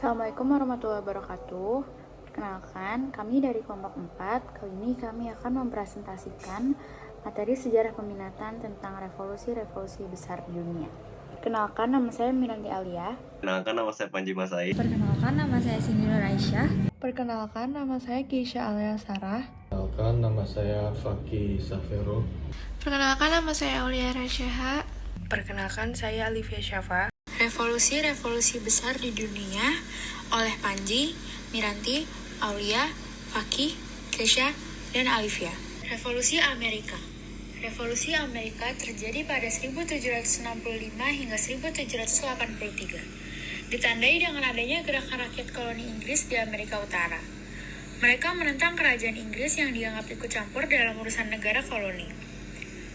Assalamualaikum warahmatullahi wabarakatuh. Perkenalkan, kami dari kelompok 4. Kali ini kami akan mempresentasikan materi sejarah peminatan tentang revolusi-revolusi besar di dunia. Perkenalkan, nama saya Miranti Alia. Perkenalkan, nama saya Panji Masai. Perkenalkan, nama saya Cindy Nur Aisyah. Perkenalkan, nama saya Keisha Alia Sarah. Perkenalkan, nama saya Faki Safero. Perkenalkan, nama saya Aulia Rasyaha. Perkenalkan, saya Olivia Syafa. Revolusi-revolusi besar di dunia oleh Panji, Miranti, Aulia, Faki, Keisha, dan Olivia. Revolusi Amerika. Revolusi Amerika terjadi pada 1765 hingga 1783. Ditandai dengan adanya gerakan rakyat koloni Inggris di Amerika Utara. Mereka menentang kerajaan Inggris yang dianggap ikut campur dalam urusan negara koloni.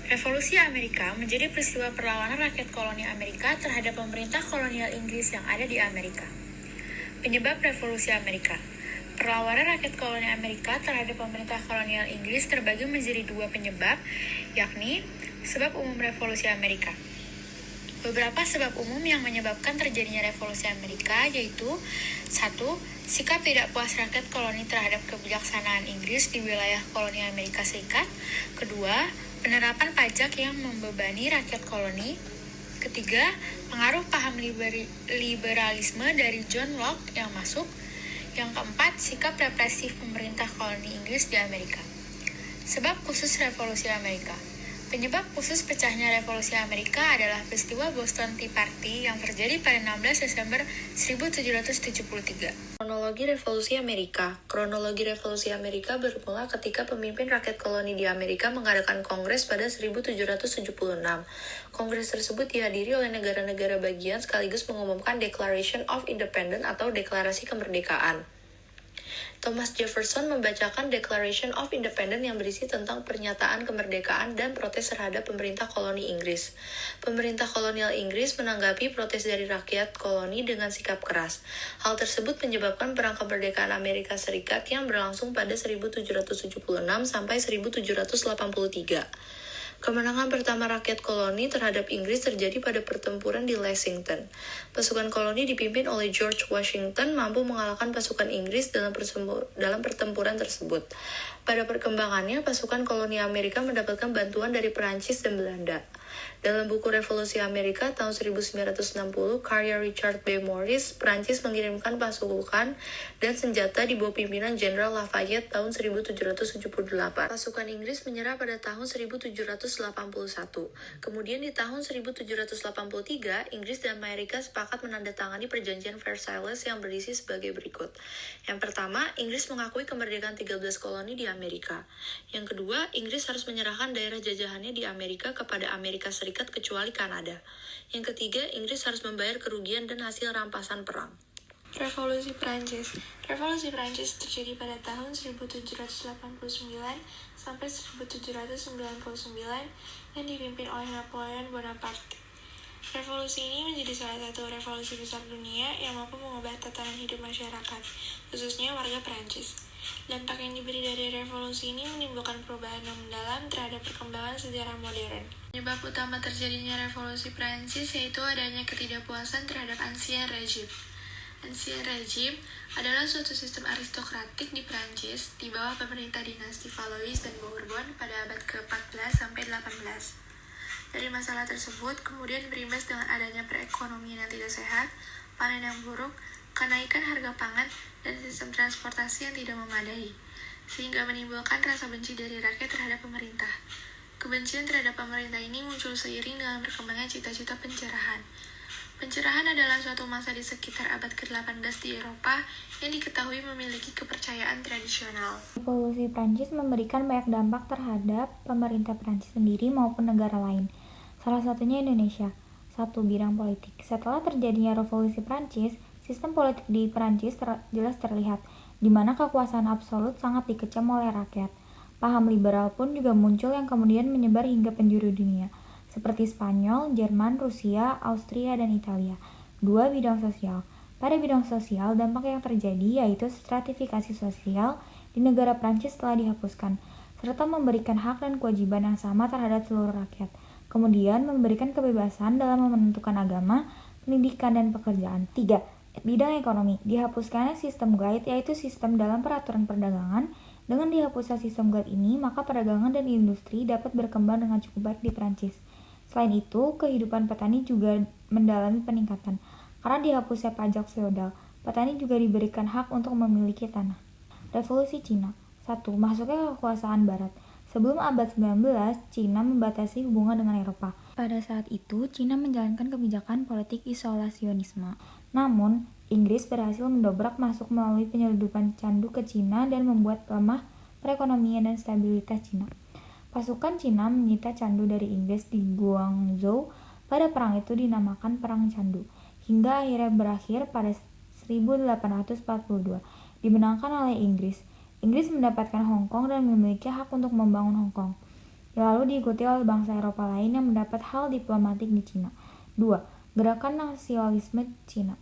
Revolusi Amerika menjadi peristiwa perlawanan rakyat koloni Amerika terhadap pemerintah kolonial Inggris yang ada di Amerika. Penyebab Revolusi Amerika. Perlawanan rakyat koloni Amerika terhadap pemerintah kolonial Inggris terbagi menjadi dua penyebab, yakni sebab umum Revolusi Amerika. Beberapa sebab umum yang menyebabkan terjadinya Revolusi Amerika yaitu 1. Sikap tidak puas rakyat koloni terhadap kebijaksanaan Inggris di wilayah koloni Amerika Serikat. Kedua, penerapan pajak yang membebani rakyat koloni. Ketiga, pengaruh paham liberalisme dari John Locke yang masuk. Yang keempat, sikap represif pemerintah koloni Inggris di Amerika. Sebab khusus Revolusi Amerika. Penyebab khusus pecahnya Revolusi Amerika adalah peristiwa Boston Tea Party yang terjadi pada 16 Desember 1773. Kronologi Revolusi Amerika. Kronologi Revolusi Amerika bermula ketika pemimpin rakyat koloni di Amerika mengadakan kongres pada 1776. Kongres tersebut dihadiri oleh negara-negara bagian sekaligus mengumumkan Declaration of Independence atau Deklarasi Kemerdekaan. Thomas Jefferson membacakan Declaration of Independence yang berisi tentang pernyataan kemerdekaan dan protes terhadap pemerintah koloni Inggris. Pemerintah kolonial Inggris menanggapi protes dari rakyat koloni dengan sikap keras. Hal tersebut menyebabkan Perang Kemerdekaan Amerika Serikat yang berlangsung pada 1776 sampai 1783. Kemenangan pertama rakyat koloni terhadap Inggris terjadi pada pertempuran di Lexington. Pasukan koloni dipimpin oleh George Washington mampu mengalahkan pasukan Inggris dalam pertempuran tersebut. Pada perkembangannya, pasukan koloni Amerika mendapatkan bantuan dari Perancis dan Belanda. Dalam buku Revolusi Amerika tahun 1960, karya Richard B. Morris, Perancis mengirimkan pasukan dan senjata di bawah pimpinan Jenderal Lafayette tahun 1778. Pasukan Inggris menyerah pada tahun 1781. Kemudian di tahun 1783, Inggris dan Amerika sepakat menandatangani perjanjian Versailles yang berisi sebagai berikut. Yang pertama, Inggris mengakui kemerdekaan 13 koloni di Amerika. Yang kedua, Inggris harus menyerahkan daerah jajahannya di Amerika kepada Amerika Serikat kecuali Kanada. Yang ketiga, Inggris harus membayar kerugian dan hasil rampasan perang. Revolusi Prancis. Revolusi Prancis terjadi pada tahun 1789 sampai 1799 yang dipimpin oleh Napoleon Bonaparte. Revolusi ini menjadi salah satu revolusi besar dunia yang mampu mengubah tatanan hidup masyarakat, khususnya warga Prancis. Dampak yang diberi dari revolusi ini menimbulkan perubahan yang mendalam terhadap perkembangan sejarah modern. Penyebab utama terjadinya revolusi Prancis yaitu adanya ketidakpuasan terhadap Ancien Régime. Ancien Régime adalah suatu sistem aristokratik di Prancis di bawah pemerintah dinasti Valois dan Bourbon pada abad ke-14 sampai 18. Dari masalah tersebut kemudian berimbas dengan adanya perekonomian yang tidak sehat, panen yang buruk, kenaikan harga pangan, dan sistem transportasi yang tidak memadai, sehingga menimbulkan rasa benci dari rakyat terhadap pemerintah. Kebencian terhadap pemerintah ini muncul seiring dengan berkembangnya cita-cita pencerahan. Pencerahan adalah suatu masa di sekitar abad ke-18 di Eropa yang diketahui memiliki kepercayaan tradisional. Revolusi Prancis memberikan banyak dampak terhadap pemerintah Prancis sendiri maupun negara lain. Salah satunya Indonesia. 1. Bidang politik. Setelah terjadinya Revolusi Prancis, sistem politik di Prancis jelas terlihat, di mana kekuasaan absolut sangat dikecam oleh rakyat. Paham liberal pun juga muncul yang kemudian menyebar hingga penjuru dunia, seperti Spanyol, Jerman, Rusia, Austria, dan Italia. 2. Bidang sosial. Pada bidang sosial, dampak yang terjadi yaitu stratifikasi sosial di negara Prancis telah dihapuskan, serta memberikan hak dan kewajiban yang sama terhadap seluruh rakyat. Kemudian memberikan kebebasan dalam menentukan agama, pendidikan, dan pekerjaan. 3. Bidang ekonomi, dihapuskannya sistem guide yaitu sistem dalam peraturan perdagangan. Dengan dihapusnya sistem guide ini, maka perdagangan dan industri dapat berkembang dengan cukup baik di Prancis. Selain itu, kehidupan petani juga mendalami peningkatan. Karena dihapusnya pajak feodal, petani juga diberikan hak untuk memiliki tanah. Revolusi Cina. 1. Masuknya kekuasaan Barat. Sebelum abad 19, Cina membatasi hubungan dengan Eropa. Pada saat itu, Cina menjalankan kebijakan politik isolasionisme. Namun, Inggris berhasil mendobrak masuk melalui penyelundupan candu ke Cina dan membuat lemah perekonomian dan stabilitas Cina. Pasukan Cina menyita candu dari Inggris di Guangzhou. Pada perang itu dinamakan Perang Candu, hingga akhirnya berakhir pada 1842, dimenangkan oleh Inggris. Inggris mendapatkan Hong Kong dan memiliki hak untuk membangun Hong Kong. Lalu diikuti oleh bangsa Eropa lain yang mendapat hal diplomatik di Cina. 2. Gerakan nasionalisme Cina.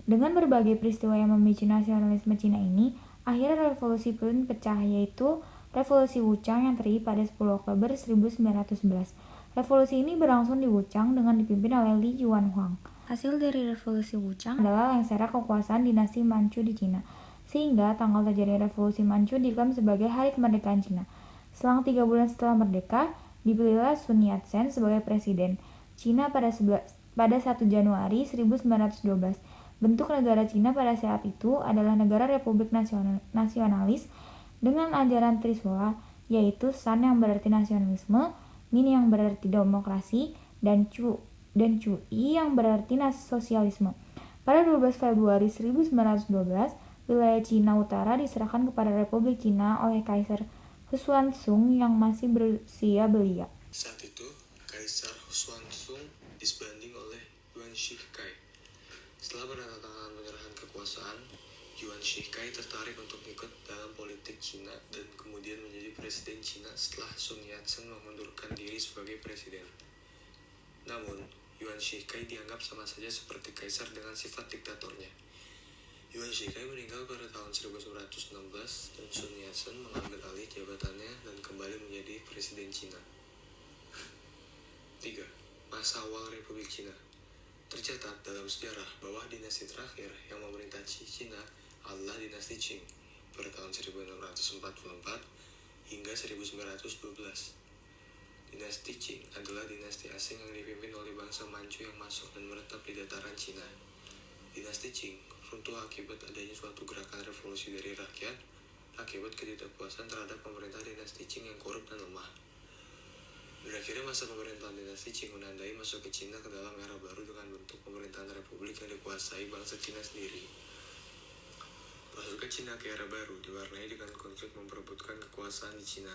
Dengan berbagai peristiwa yang memicu nasionalisme Cina ini, akhirnya revolusi pun pecah, yaitu Revolusi Wuchang yang terjadi pada 10 Oktober 1911. Revolusi ini berlangsung di Wuchang dengan dipimpin oleh Li Yuanhuang. Hasil dari Revolusi Wuchang adalah lengsernya kekuasaan dinasti Manchu di Cina, sehingga tanggal terjadi Revolusi Manchu diklaim sebagai Hari Kemerdekaan Cina. Selang 3 bulan setelah merdeka, dipilihlah Sun Yat-sen sebagai presiden Cina pada 1 Januari 1912. Bentuk negara Cina pada saat itu adalah negara republik nasionalis dengan ajaran Trisula, yaitu San yang berarti nasionalisme, Min yang berarti demokrasi, dan Cui yang berarti sosialisme. Pada 12 Februari 1912, wilayah Cina Utara diserahkan kepada Republik Cina oleh Kaisar Xuanzong yang masih berusia belia. Saat itu, Kaisar Xuanzong disbanding oleh Yuan Shikai. Setelah penandatanganan penyerahan kekuasaan, Yuan Shikai tertarik untuk ikut dalam politik Cina dan kemudian menjadi presiden Cina setelah Sun Yat-sen mengundurkan diri sebagai presiden. Namun, Yuan Shikai dianggap sama saja seperti kaisar dengan sifat diktatornya. Yuan Shikai meninggal pada tahun 1916 dan Sun Yat-sen mengambil alih jabatannya dan kembali menjadi presiden Cina. 3. Masa awal Republik Cina. Tercatat dalam sejarah bahwa dinasti terakhir yang memerintah Cina adalah dinasti Qing pada tahun 1644 hingga 1912. Dinasti Qing adalah dinasti asing yang dipimpin oleh bangsa Manchu yang masuk dan menetap di dataran Cina. Dinasti Qing runtuh akibat adanya suatu gerakan revolusi dari rakyat akibat ketidakpuasan terhadap pemerintah dinasti Qing yang korup dan lemah. Berakhirnya masa pemerintahan dinasti Qing menandai masuk ke Cina ke dalam era baru dengan bentuk pemerintahan republik yang dikuasai bangsa Cina sendiri. Masuknya Cina ke era baru diwarnai dengan konflik memperebutkan kekuasaan di Cina.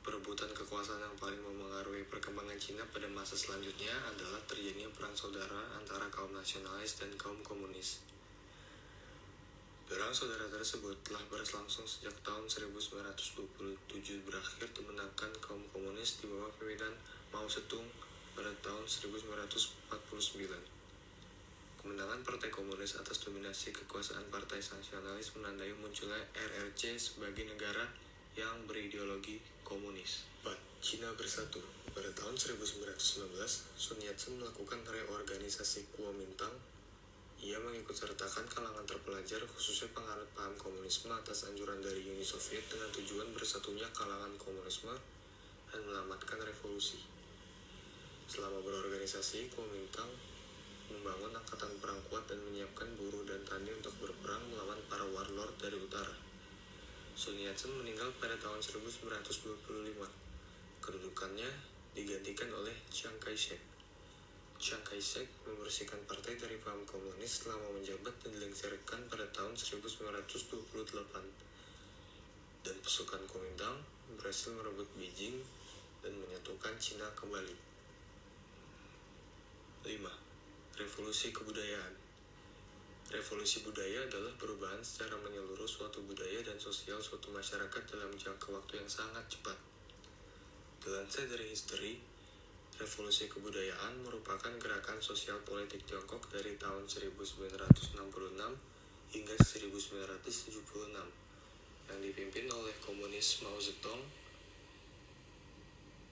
Perebutan kekuasaan yang paling memengaruhi perkembangan Cina pada masa selanjutnya adalah terjadinya perang saudara antara kaum nasionalis dan kaum komunis. Perang saudara tersebut telah berlangsung sejak tahun 1927 berakhir memenangkan kaum komunis di bawah pimpinan Mao Zedong pada tahun 1949. Kemenangan Partai Komunis atas dominasi kekuasaan Partai Nasionalis menandai munculnya RRC sebagai negara yang berideologi komunis. 4. Cina bersatu. Pada tahun 1919, Sun Yat-sen melakukan reorganisasi Kuomintang. Ia mengikutsertakan kalangan terpelajar khususnya penganut paham komunisme atas anjuran dari Uni Soviet dengan tujuan bersatunya kalangan komunisme dan menyelamatkan revolusi. Selama berorganisasi, Kuomintang membangun angkatan perang kuat dan menyiapkan buruh dan tani untuk berperang melawan para warlord dari utara. Sun Yat-sen meninggal pada tahun 1925. Kedudukannya digantikan oleh Chiang Kai-shek. Chiang Kai-shek membersihkan partai dari paham komunis selama menjabat dan dilengsarkan pada tahun 1928. Dan pasukan Kuomintang berhasil merebut Beijing dan menyatukan Cina kembali. 5. Revolusi kebudayaan. Revolusi budaya adalah perubahan secara menyeluruh suatu budaya dan sosial suatu masyarakat dalam jangka waktu yang sangat cepat. Dilansir dari history, revolusi kebudayaan merupakan gerakan sosial politik Tiongkok dari tahun 1966 hingga 1976 yang dipimpin oleh komunis Mao Zedong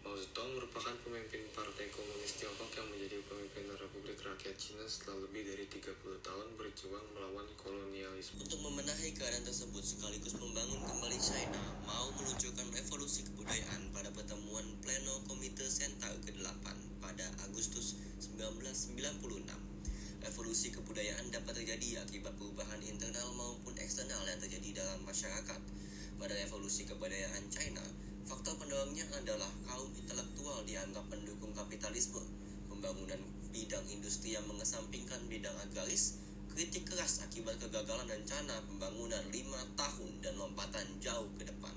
Mao Zedong merupakan pemimpin Partai Komunis Tiongkok yang menjadi pemimpin Republik Rakyat Cina setelah lebih dari 30 tahun berjuang melawan kolonialisme. Untuk membenahi keadaan tersebut sekaligus membangun kembali China, Mao meluncurkan revolusi kebudayaan pada pertemuan Pleno Komite Sentral ke-8 pada Agustus 1996. Revolusi kebudayaan dapat terjadi akibat perubahan internal maupun eksternal yang terjadi dalam masyarakat. Pada revolusi kebudayaan China, faktor pendorongnya adalah kaum intelektual dianggap pendukung kapitalisme, pembangunan bidang industri yang mengesampingkan bidang agraris, kritik keras akibat kegagalan rencana pembangunan 5 tahun dan lompatan jauh ke depan.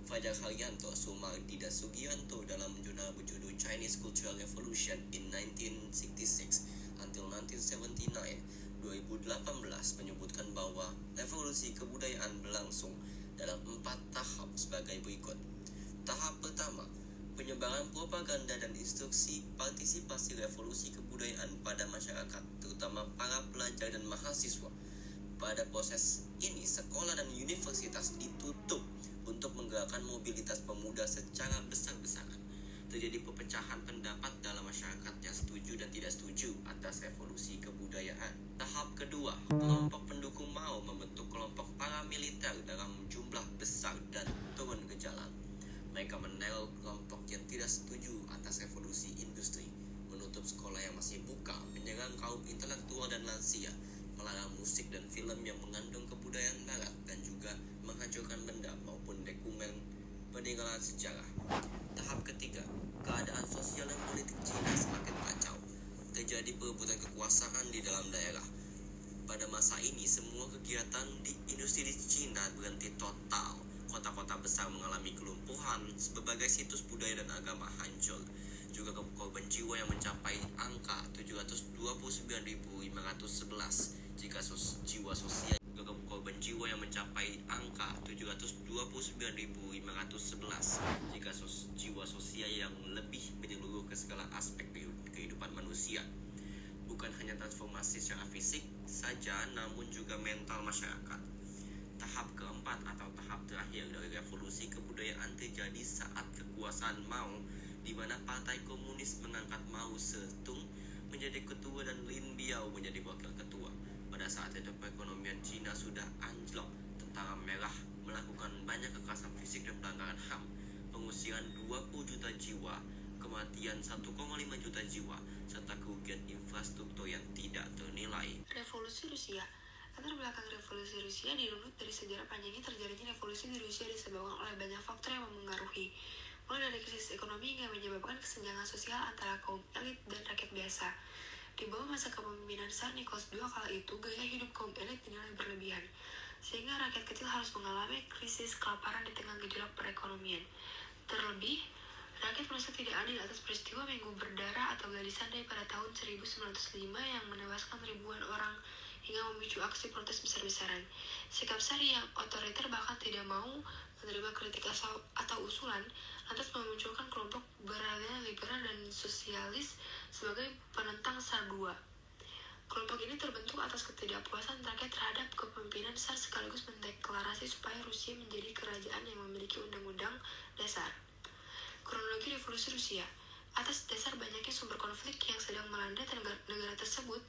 Fajar Haryanto, Sumardi, dan Sugianto dalam jurnal berjudul Chinese Cultural Revolution in 1966 until 1979 2018 menyebutkan bahwa revolusi kebudayaan berlangsung dalam 4 tahap sebagai berikut. Tahap pertama, penyebaran propaganda dan instruksi partisipasi revolusi kebudayaan pada masyarakat, terutama para pelajar dan mahasiswa. Pada proses ini, sekolah dan universitas ditutup untuk menggerakkan mobilitas pemuda secara besar-besaran. Terjadi perpecahan pendapat dalam masyarakat yang setuju dan tidak setuju atas revolusi kebudayaan. Tahap kedua, kelompok pendukung Mao membentuk kelompok paramiliter dalam jumlah besar dan turun ke jalan. Mereka meneror kelompok yang tidak setuju atas revolusi industri, menutup sekolah yang masih buka, menyerang kaum intelektual dan lansia, melarang musik dan film yang mengandung kebudayaan barat, dan juga menghancurkan benda maupun dokumen peninggalan sejarah. Tahap ketiga, keadaan sosial dan politik Cina semakin kacau. Terjadi perebutan kekuasaan di dalam daerah. Pada masa ini, semua kegiatan di industri di Cina berhenti total. Kota-kota besar mengalami kelumpuhan, berbagai situs budaya dan agama hancur. Juga korban jiwa yang mencapai angka 729.511 jika jiwa sosial korban jiwa yang mencapai angka 729.511 jika jiwa sosial yang lebih menyeluruh ke segala aspek kehidupan manusia. Bukan hanya transformasi secara fisik saja, namun juga mental masyarakat. Tahap keempat atau tahap terakhir dari revolusi kebudayaan terjadi saat kekuasaan Mao, di mana Partai Komunis mengangkat Mao Zedong menjadi ketua dan Lin Biao menjadi wakil ketua. Pada saat itu perekonomian Cina sudah anjlok, tentara merah melakukan banyak kekerasan fisik dan pelanggaran HAM, pengusiran 20 juta jiwa, kematian 1,5 juta jiwa, serta kerugian infrastruktur yang tidak ternilai. Revolusi Rusia. Latar belakang revolusi Rusia dirunut dari sejarah panjangnya terjadinya revolusi di Rusia disebabkan oleh banyak faktor yang memengaruhi, mulai dari krisis ekonomi hingga menyebabkan kesenjangan sosial antara kaum elit dan rakyat biasa. Di bawah masa kepemimpinan Tsar Nicholas II kala itu, gaya hidup kaum elit dinilai berlebihan, sehingga rakyat kecil harus mengalami krisis kelaparan di tengah gejolak perekonomian. Terlebih, rakyat merasa tidak adil atas peristiwa Minggu Berdarah atau Gadis Sandai pada tahun 1905 yang menewaskan ribuan orang hingga memicu aksi protes besar-besaran. Sikap Tsar yang otoriter bahkan tidak mau menerima kritik atau usulan, lantas memunculkan kelompok beraliran liberal dan sosialis sebagai penentang Tsar II. Kelompok ini terbentuk atas ketidakpuasan rakyat terhadap kepemimpinan Tsar sekaligus mendeklarasi supaya Rusia menjadi kerajaan yang memiliki undang-undang dasar. Kronologi revolusi Rusia. Atas dasar banyaknya sumber konflik yang sedang melanda negara tersebut,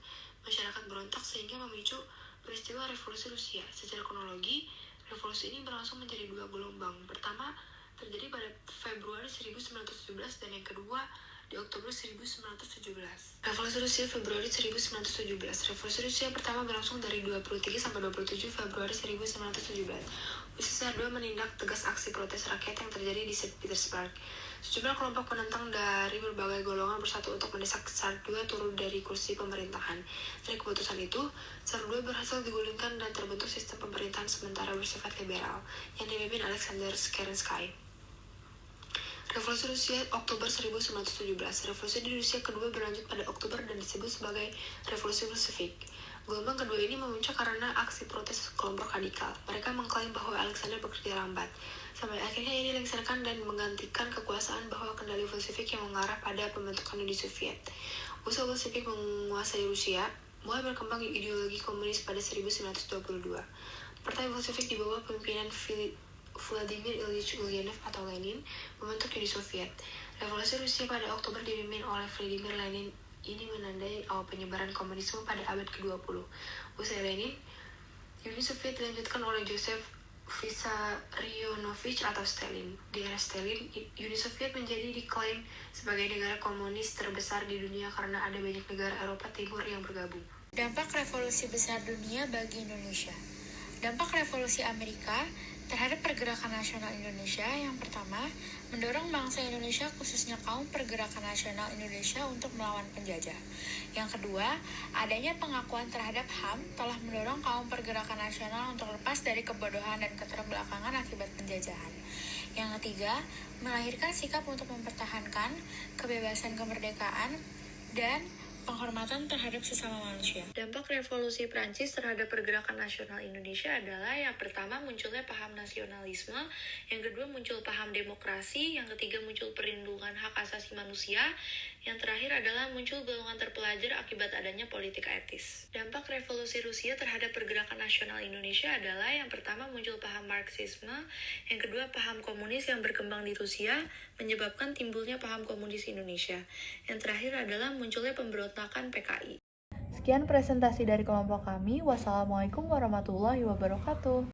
masyarakat berontak sehingga memicu peristiwa revolusi Rusia. Secara kronologi, revolusi ini berlangsung menjadi 2 gelombang. Pertama, terjadi pada Februari 1917 dan yang kedua di Oktober 1917. Revolusi Rusia Februari 1917. Revolusi Rusia pertama berlangsung dari 23 sampai 27 Februari 1917. Tsar II menindak tegas aksi protes rakyat yang terjadi di St. Petersburg. Sejumlah kelompok penentang dari berbagai golongan bersatu untuk mendesak Tsar II turun dari kursi pemerintahan. Dari keputusan itu, Tsar II berhasil digulingkan dan terbentuk sistem pemerintahan sementara bersifat liberal yang dipimpin Alexander Kerensky. Revolusi Rusia Oktober 1917. Revolusi di Rusia kedua berlanjut pada Oktober dan disebut sebagai Revolusi Bolshevik. Gelombang kedua ini memuncak karena aksi protes kelompok radikal. Mereka mengklaim bahwa Alexander bekerja lambat. Sampai akhirnya ini dilengsarkan dan menggantikan kekuasaan bahwa kendali Bolshevik yang mengarah pada pembentukan Uni Soviet. Usaha Bolshevik menguasai Rusia mulai berkembang ideologi komunis pada 1922. Partai Bolshevik di bawah pimpinan Vladimir Ilyich Ulyanov atau Lenin membentuk Uni Soviet. Revolusi Rusia pada Oktober dipimpin oleh Vladimir Lenin ini menandai awal penyebaran komunisme pada abad ke-20. Usai Lenin, Uni Soviet dilanjutkan oleh Joseph Vissarionovich atau Stalin. Di era Stalin, Uni Soviet menjadi diklaim sebagai negara komunis terbesar di dunia karena ada banyak negara Eropa Timur yang bergabung. Dampak revolusi besar dunia bagi Indonesia. Dampak revolusi Amerika terhadap pergerakan nasional Indonesia yang pertama, mendorong bangsa Indonesia khususnya kaum pergerakan nasional Indonesia untuk melawan penjajah. Yang kedua, adanya pengakuan terhadap HAM telah mendorong kaum pergerakan nasional untuk lepas dari kebodohan dan keterbelakangan akibat penjajahan. Yang ketiga, melahirkan sikap untuk mempertahankan kebebasan kemerdekaan dan penghormatan terhadap sesama manusia. Dampak revolusi Prancis terhadap pergerakan nasional Indonesia adalah yang pertama munculnya paham nasionalisme, yang kedua muncul paham demokrasi, yang ketiga muncul perlindungan hak asasi manusia, yang terakhir adalah muncul golongan terpelajar akibat adanya politik etis. Dampak revolusi Rusia terhadap pergerakan nasional Indonesia adalah yang pertama muncul paham Marxisme, yang kedua paham komunis yang berkembang di Rusia, menyebabkan timbulnya paham komunis Indonesia. Yang terakhir adalah munculnya pemberontakan PKI. Sekian presentasi dari kelompok kami. Wassalamualaikum warahmatullahi wabarakatuh.